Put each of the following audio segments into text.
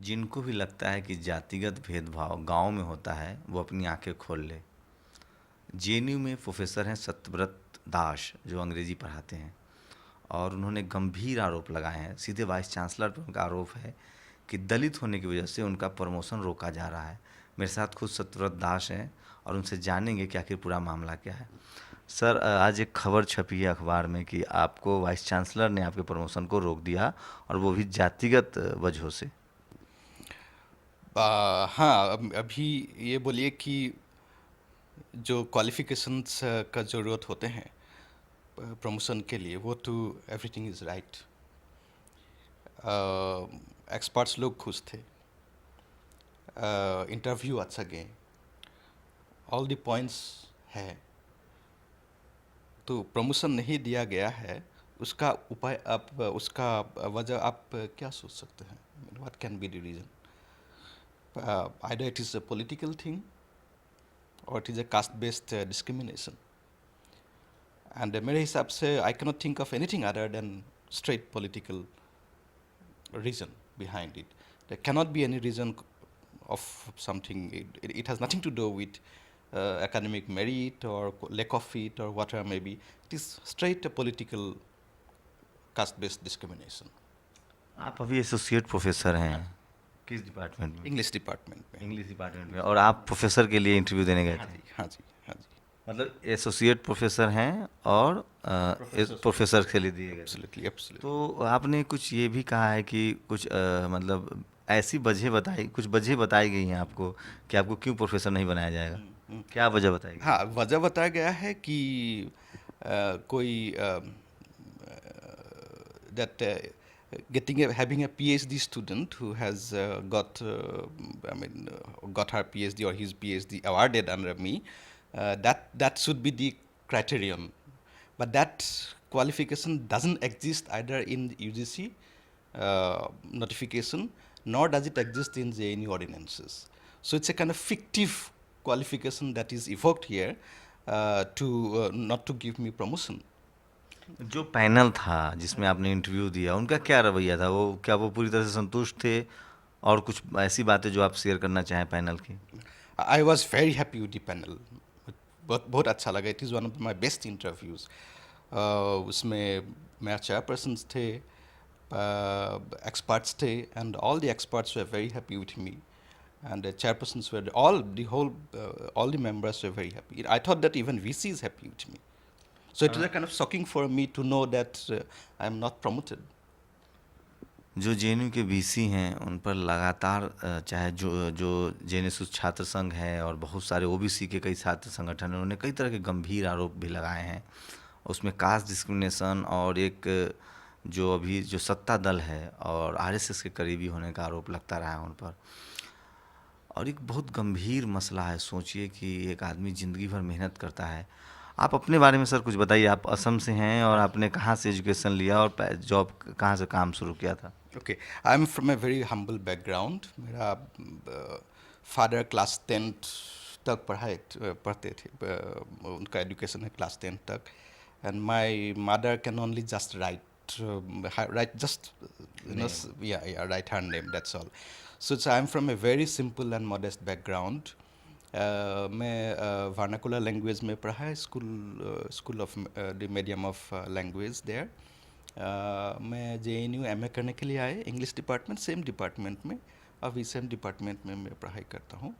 जिनको भी लगता है कि जातिगत भेदभाव गांव में होता है वो अपनी आंखें खोल ले। जेएनयू में प्रोफेसर हैं सत्यव्रत दास जो अंग्रेजी पढ़ाते हैं और उन्होंने गंभीर आरोप लगाए हैं। सीधे वाइस चांसलर पर उनका आरोप है कि दलित होने की वजह से उनका प्रमोशन रोका जा रहा है। मेरे साथ खुद सत्यव्रत दास हैं और उनसे जानेंगे कि आखिर पूरा मामला क्या है। सर, आज एक खबर छपी है अखबार में कि आपको वाइस चांसलर ने आपके प्रमोशन को रोक दिया और वो भी जातिगत वजहों से। हाँ, अभी ये बोलिए कि जो क्वालिफिकेशंस का ज़रूरत होते हैं प्रमोशन के लिए, वो तो एवरीथिंग इज़ राइट। एक्सपर्ट्स लोग खुश थे, इंटरव्यू अच्छा गए, ऑल द पॉइंट्स है, तो प्रमोशन नहीं दिया गया है। उसका उपाय आप, उसका वजह आप क्या सोच सकते हैं? What can be the reason? Either it is a political thing or it is a caste-based discrimination. And मेरे हिसाब से I cannot think of anything other than straight political reason behind it. There cannot be any reason of something. It has nothing to do with academic merit or lack of it or whatever may be. It is straight a political caste-based discrimination. आप अभी associate professor हैं किस department में? English department में। English department में। और आप professor के लिए इंटरव्यू देने गए हाँ थे? जी, हाँ जी, हाँ जी। मतलब एसोसिएट प्रोफेसर हैं और प्रोफेसर के लिए दिए गए थे। Absolutely, absolutely. तो आपने कुछ ये भी कहा है कि कुछ मतलब ऐसी वजह बताई, कुछ वजह बताई गई हैं आपको कि आपको क्यों प्रोफेसर नहीं बनाया जाएगा। क्या वजह बताई गई? हाँ, वजह बताया गया है कि कोई that having a PhD student who has got her PhD or his PhD awarded under me, that should be the criterion. But that qualification doesn't exist either in UGC notification, nor does it exist in JNU ordinances. So it's a kind of fictive qualification that is evoked here to not to give me promotion. जो panel था जिसमें आपने interview दिया उनका क्या रवैया था? वो क्या वो पूरी तरह से संतुष्ट थे? और कुछ ऐसी बातें जो आप शेयर करना चाहें पैनल की? I was very happy with the panel. बहुत अच्छा लगा. It is one of my best interviews. उसमें मेरा चेयरपर्सन थे, experts थे, and all the experts were very happy with me. And the chairpersons were all the members were very happy. I thought that even VC is happy with me. So it was a kind of shocking for me to know that I am not promoted. जो JNU के VC हैं उन पर लगातार चाहे जो JNU छात्र संघ है और बहुत सारे ओबीसी के कई छात्र संगठन हैं, उन्होंने कई तरह के गंभीर आरोप भी लगाए हैं। उसमें कास्ट डिस्क्रिमिनेशन और एक जो अभी जो सत्ता दल है और आरएसएस के करीबी होने का आरोप लगता रहा है उन पर। और एक बहुत गंभीर मसला है। सोचिए कि एक आदमी ज़िंदगी भर मेहनत करता है। आप अपने बारे में सर कुछ बताइए। आप असम से हैं और आपने कहाँ से एजुकेशन लिया और जॉब कहाँ से काम शुरू किया था? Okay, I'm from a very humble background. मेरा फादर क्लास 10th तक पढ़ते थे, उनका एजुकेशन है क्लास 10th तक, and my mother can only just write just write her name, that's all. So I am from a very simple and modest background. मैं vernacular language में पढ़ा है, school of the medium of language there. मैं JNU MA करने के लिए आए, English department, same department में. अभी सेम डिपार्टमेंट में मैं पढ़ाई करता हूँ,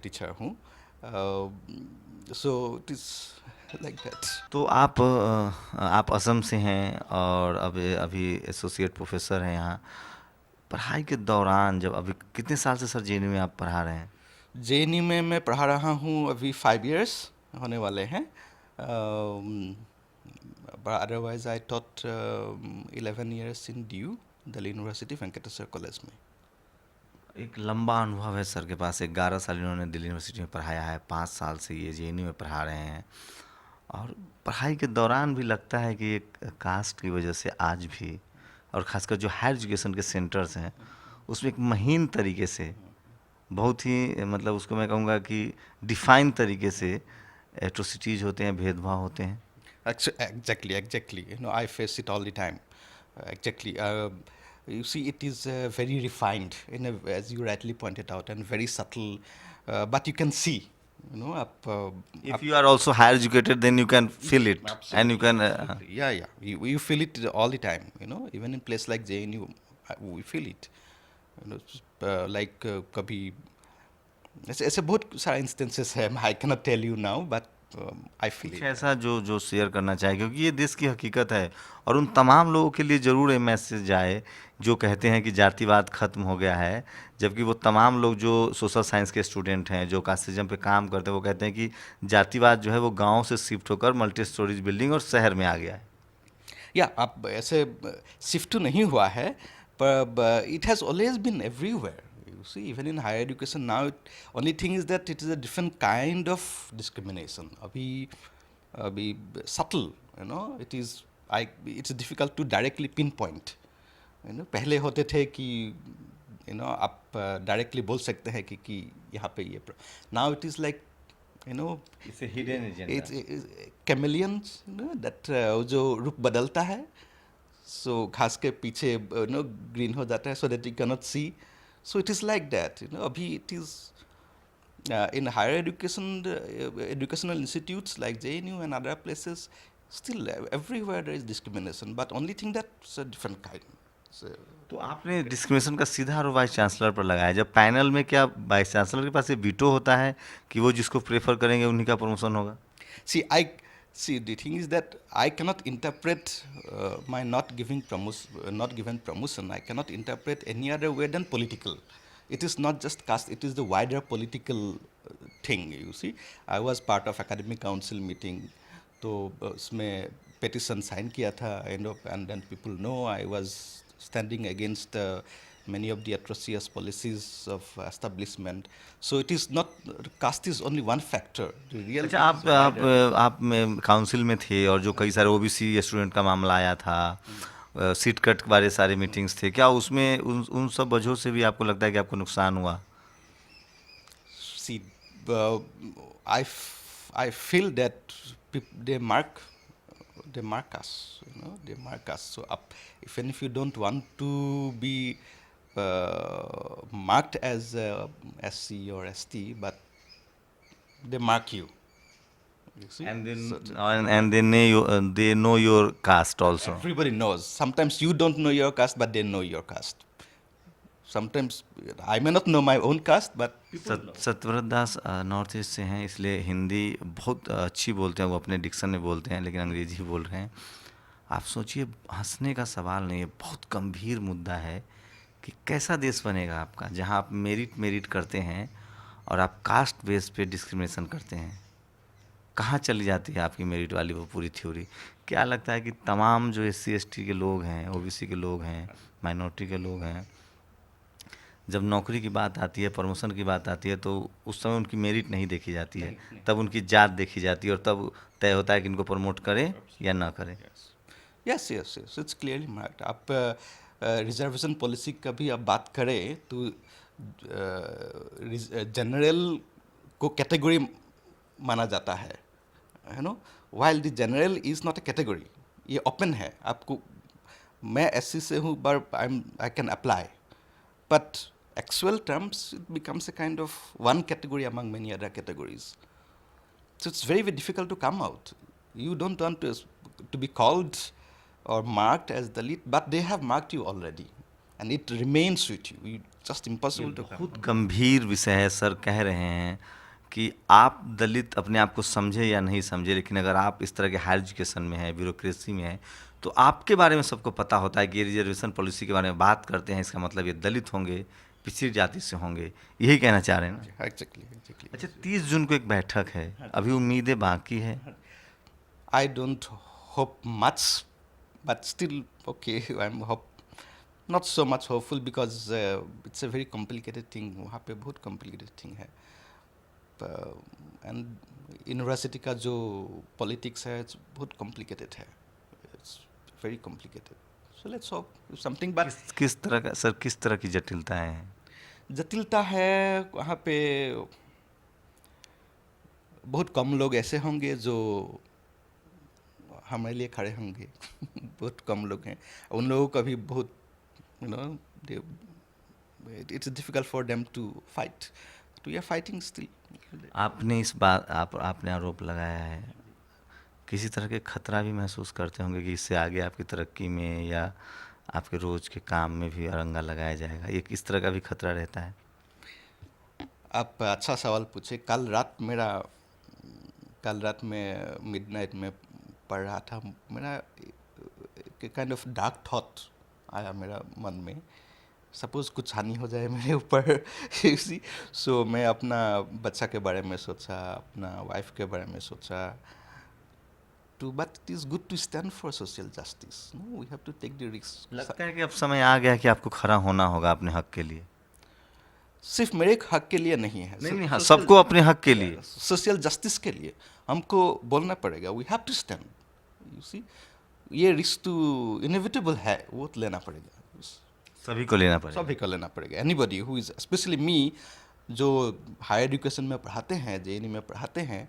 टीचर हूँ. सो इट इज़ लाइक दैट. तो आप असम से हैं और अभी एसोसिएट प्रोफेसर हैं यहाँ। पढ़ाई के दौरान जब अभी कितने साल से सर जेएनयू में आप पढ़ा रहे हैं? जेएनयू में मैं पढ़ा रहा हूँ, अभी 5 years होने वाले हैं. But otherwise I taught 11 years in DU, Delhi university Venkateswara college में. एक लंबा अनुभव है सर के पास। 11 साल इन्होंने दिल्ली यूनिवर्सिटी में पढ़ाया है, 5 साल से ये जेएनयू में पढ़ा रहे हैं। और पढ़ाई के दौरान भी लगता है कि एक कास्ट की वजह से आज भी, और ख़ासकर जो हायर एजुकेशन के सेंटर्स हैं उसमें एक महीन तरीके से, बहुत ही मतलब उसको मैं कहूँगा कि डिफाइन तरीके से एट्रोसिटीज़ होते हैं, भेदभाव होते हैं. Exactly. You know, I face it all the time. Exactly. you see, it is very refined, as you rightly pointed out, and very subtle. But you can see, If you are also higher educated, then you can feel it, and you absolutely, can. absolutely. Yeah, yeah. You feel it all the time. Even in place like JNU, we feel it. Like कभी ऐसे बहुत सारे instances है. I cannot tell you now, but I feel कुछ it. ऐसा जो जो share करना चाहे, क्योंकि ये देश की हकीकत है और उन तमाम लोगों के लिए ज़रूर ये मैसेज जाए जो कहते हैं कि जातिवाद खत्म हो गया है, जबकि वो तमाम लोग जो सोशल साइंस के स्टूडेंट हैं, जो कास्टिज्म पे काम करते हैं, वो कहते हैं कि जातिवाद जो है वो गांव से शिफ्ट होकर मल्टी स्टोरीज बिल्डिंग और शहर में आ गया है। या अब ऐसे शिफ्ट तो नहीं हुआ है, पर it has always been everywhere. You see, even in higher education now, only thing is that it is a different kind of discrimination. अभी subtle, it is, it's difficult to directly pinpoint. पहले होते थे कि आप directly बोल सकते हैं कि यहाँ पे ये. Now it is like it's a hidden agenda. It's chameleons, that जो रूप बदलता है, सो घास के पीछे ग्रीन हो जाता है, so that you can not see. So it is like that. अभी it is in higher education, educational institutes like JNU and other places, still everywhere there is discrimination, but only thing that's a different kind. So, तो आपने discrimination का सीधा आरोप vice chancellor पर लगाया, जब panel में क्या वाइस चांसलर के पास ये वीटो होता है कि वो जिसको प्रेफर करेंगे उन्हीं का प्रमोशन होगा? see, the thing is that I cannot interpret my not given promotion. I cannot interpret any other way than political. It is not just caste, it is the wider political thing. You see, I was part of academic council meeting, तो उसमें petition sign किया था, and then people know I was standing against many of the atrocious policies of establishment. So it is not, caste is only one factor. The real अच्छा, आप council में थे और जो कई सारे ओबीसी स्टूडेंट का मामला आया था, सीट कट वाले सारे मीटिंग्स थे, क्या उसमें उन सब वजहों से भी आपको लगता है कि आपको नुकसान हुआ? See, I feel that they mark us, they mark us. So even if you don't want to be marked as SC or ST, but they mark you. You see? And then So they know your caste also. everybody knows. Sometimes you don't know your caste, but they know your caste. Sometimes I may not know my own caste, but Satyavrat Das north east से हैं, इसलिए हिंदी बहुत अच्छी बोलते हैं, वो अपने Dickson में बोलते हैं, लेकिन अंग्रेजी बोल रहे हैं। आप सोचिए, हंसने का सवाल नहीं है, बहुत गंभीर मुद्दा है कि कैसा देश बनेगा आपका जहां आप मेरिट करते हैं और आप कास्ट बेस पे डिस्क्रिमिनेशन करते हैं। कहाँ चली जाती है आपकी मेरिट वाली वो पूरी थ्योरी? क्या लगता है कि तमाम जो SC ST के लोग हैं, OBC के लोग हैं, माइनॉरिटी के लोग हैं, जब नौकरी की बात आती है, प्रमोशन की बात आती है, तो उस समय उनकी मेरिट नहीं देखी जाती है, तब उनकी जात देखी जाती है और तब तय होता है कि इनको प्रमोट करें या ना करें? yes, it's clearly marked. आप रिजर्वेशन पॉलिसी का भी आप बात करें तो जनरल को कैटेगरी माना जाता है, while the general is not a category. ये ओपन है. आपको, मैं SC से हूँ, but I can apply, but actual terms it becomes a kind of one category among many other categories. So it's very, very difficult to come out. You don't want to be called or marked as Dalit, but they have marked you already, and it remains with you. Just impossible to come. बहुत गंभीर विषय है sir. कह रहे हैं कि आप दलित अपने आप को समझे या नहीं समझे, लेकिन अगर आप इस तरह के हायर एजुकेशन में हैं, ब्यूरोक्रेसी में हैं, तो आपके बारे में सबको पता होता है कि ये रिजर्वेशन पॉलिसी के बारे में बात करते हैं, इसका मतलब ये दलित होंगे, पिछड़ी जाति से होंगे, यही कहना चाह रहे हैं ना? Exactly. अच्छा, 30 जून को एक बैठक है, अभी उम्मीदें बाकी है? I don't hope much, but still, okay, I'm not so much hopeful because it's a very complicated thing. वहाँ पे बहुत complicated thing है. And यूनिवर्सिटी का जो पॉलिटिक्स है, it's बहुत complicated है. It's very complicated. So let's hope something. But किस तरह का सर, किस तरह की जटिलताएं हैं? जटिलता है वहाँ पे, बहुत कम लोग ऐसे होंगे जो हमारे लिए खड़े होंगे. बहुत कम लोग हैं. उन लोगों का भी बहुत you know, they, it's difficult for them to fight. But we are fighting still. आपने इस बात आपने आरोप लगाया है, किसी तरह के खतरा भी महसूस करते होंगे कि इससे आगे आपकी तरक्की में या आपके रोज के काम में भी अड़ंगा लगाया जाएगा, ये किस तरह का भी खतरा रहता है? आप अच्छा सवाल पूछे। कल रात में मिडनाइट में पढ़ रहा था, मेरा काइंड ऑफ डार्क थॉट आया मेरा मन में, सपोज कुछ हानि हो जाए मेरे ऊपर इसी। सो मैं अपना बच्चा के बारे में सोचा, अपना वाइफ के बारे में सोचा, but it is good to stand for social justice, we have to take the risk. लगता है कि अब समय आ गया कि आपको खड़ा होना होगा अपने हक के लिए? सिर्फ मेरे हक के लिए नहीं है, नहीं, हाँ, सबको अपने हक के लिए, सोशल जस्टिस के लिए हमको बोलना पड़ेगा। We have to stand, you see. ये रिस्क तो इनएविटेबल है, वो तो लेना पड़ेगा, सभी को लेना पड़ेगा। सभी को लेना पड़ेगा। एनीबॉडी हु इज़, स्पेशली मी, जो हायर एजुकेशन में पढ़ाते हैं, JNU में पढ़ाते हैं,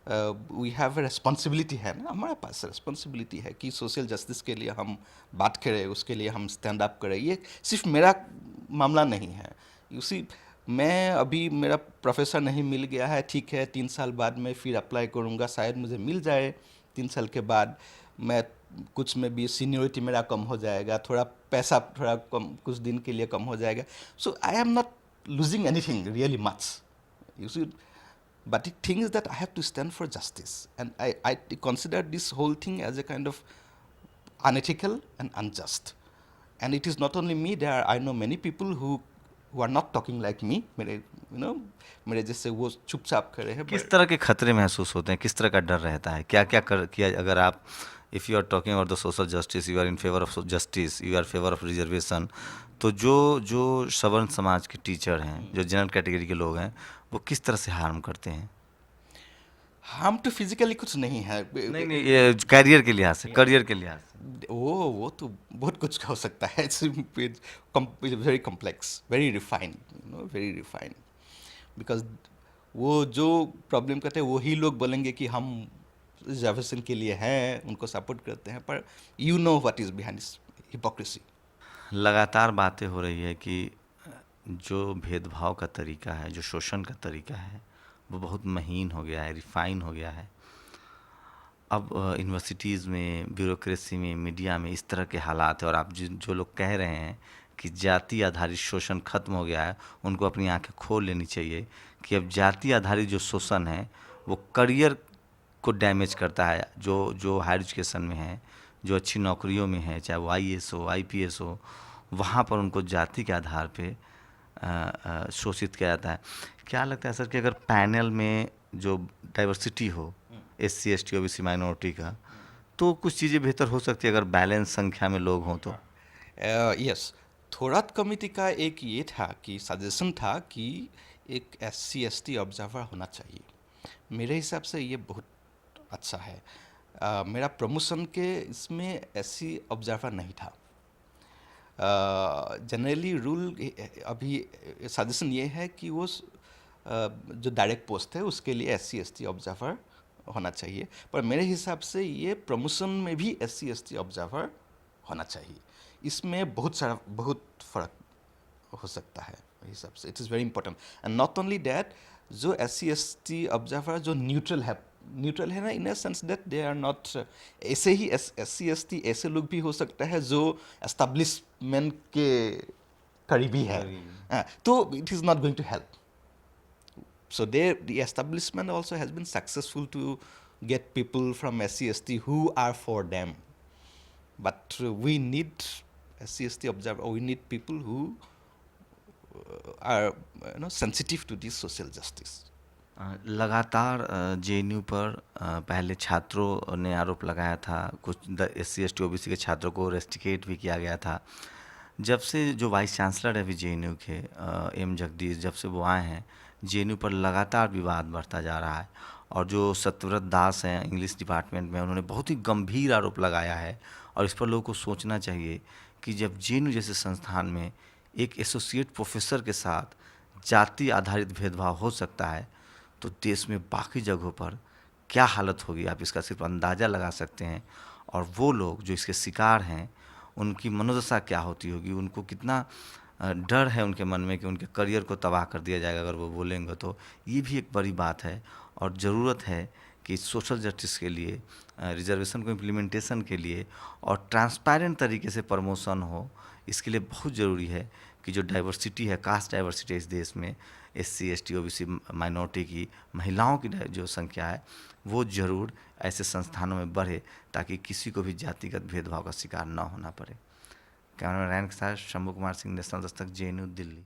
वी हैव ए रिस्पॉन्सिबिलिटी है ना, हमारे पास रिस्पॉन्सिबिलिटी है कि सोशल जस्टिस के लिए हम बात करें, उसके लिए हम स्टैंड अप करें। ये सिर्फ मेरा मामला नहीं है, यू सी। मैं अभी, मेरा प्रोफेसर नहीं मिल गया है, ठीक है, 3 साल बाद मैं फिर अप्लाई करूँगा, शायद मुझे मिल जाए। 3 साल के बाद मैं कुछ में भी सीनियरिटी मेरा कम हो जाएगा, थोड़ा पैसा थोड़ा कम, कुछ दिन के लिए कम हो जाएगा। So I am not losing anything really much, you see. But the thing is that I have to stand for justice, and I consider this whole thing as a kind of unethical and unjust. And it is not only me. I know many people who are not talking like me. मेरे जैसे वो चुपचाप खड़े हैं। किस तरह के खतरे महसूस होते हैं, किस तरह का डर रहता है, क्या क्या किया? अगर आप, if you are talking about the social justice, you are in favour of justice, you are favour of reservation, तो जो सवर्ण समाज के टीचर हैं, जो जनरल कैटेगरी के लोग हैं, वो किस तरह से हार्म करते हैं? हार्म तो फिजिकली कुछ नहीं है। नहीं, ये करियर के लिहाज से, करियर के लिहाज से वो तो बहुत कुछ हो सकता है। It's very complex, very refined, very refined. Because वो जो प्रॉब्लम करते हैं वही लोग बोलेंगे कि हम रिजर्वेशन के लिए हैं, उनको सपोर्ट करते हैं, पर you know what is behind this hypocrisy. लगातार बातें हो रही है कि जो भेदभाव का तरीका है, जो शोषण का तरीका है, वो बहुत महीन हो गया है, रिफाइन हो गया है। अब यूनिवर्सिटीज़ में, ब्यूरोक्रेसी में, मीडिया में इस तरह के हालात है, और आप जो लोग कह रहे हैं कि जाति आधारित शोषण खत्म हो गया है, उनको अपनी आंखें खोल लेनी चाहिए कि अब जाति आधारित जो शोषण है वो करियर को डैमेज करता है। जो हायर एजुकेशन में है, जो अच्छी नौकरियों में है, चाहे वो IAS हो, IPS हो, वहाँ पर उनको जाति के आधार पे शोषित किया जाता है। क्या लगता है सर कि अगर पैनल में जो डाइवर्सिटी हो, SC ST OBC माइनॉरिटी का, तो कुछ चीज़ें बेहतर हो सकती है अगर बैलेंस संख्या में लोग हों तो? यस, थोरात कमेटी का एक ये था कि सजेशन था कि एक SC ST ऑब्जर्वर होना चाहिए। मेरे हिसाब से ये बहुत अच्छा है। मेरा प्रमोशन के इसमें SC ऑब्जर्वर नहीं था। जनरली रूल अभी सजेशन ये है कि वो जो डायरेक्ट पोस्ट है उसके लिए SC ST ऑब्जर्वर होना चाहिए, पर मेरे हिसाब से ये प्रमोशन में भी SC ST ऑब्जर्वर होना चाहिए। इसमें बहुत फ़र्क हो सकता है मेरे हिसाब से। It is very important. And not only that, जो SC ST ऑब्जर्वर जो न्यूट्रल है ना, in a sense that they are not, ऐसे ही SC ST ऐसे लोग भी हो सकता है जो एस्टेब्लिशमेंट के करीबी है, तो it is not going to help. So the establishment also has been successful to get people from SC ST who are for them. But we need SC ST observer, or we need people who are sensitive to this social justice. लगातार JNU पर पहले छात्रों ने आरोप लगाया था, कुछ SC ST OBC के छात्रों को रेस्टिकेट भी किया गया था। जब से जो वाइस चांसलर है अभी JNU के, M जगदीश, जब से वो आए हैं, JNU पर लगातार विवाद बढ़ता जा रहा है। और जो सत्यव्रत दास हैं इंग्लिश डिपार्टमेंट में, उन्होंने बहुत ही गंभीर आरोप लगाया है, और इस पर लोगों को सोचना चाहिए कि जब JNU जैसे संस्थान में एक एसोसिएट प्रोफेसर के साथ जाति आधारित भेदभाव हो सकता है, तो देश में बाकी जगहों पर क्या हालत होगी, आप इसका सिर्फ अंदाज़ा लगा सकते हैं। और वो लोग जो इसके शिकार हैं, उनकी मनोदशा क्या होती होगी, उनको कितना डर है उनके मन में कि उनके करियर को तबाह कर दिया जाएगा अगर वो बोलेंगे। तो ये भी एक बड़ी बात है और ज़रूरत है कि सोशल जस्टिस के लिए, रिजर्वेशन को इम्प्लीमेंटेशन के लिए और ट्रांसपेरेंट तरीके से प्रमोशन हो, इसके लिए बहुत ज़रूरी है कि जो डाइवर्सिटी है, कास्ट डाइवर्सिटी इस देश में, SC ST OBC माइनॉरिटी की महिलाओं की जो संख्या है वो ज़रूर ऐसे संस्थानों में बढ़े ताकि किसी को भी जातिगत भेदभाव का शिकार न होना पड़े। कैमरामैन के साथ शंभू कुमार सिंह, नेशनल दस्तक, JNU दिल्ली।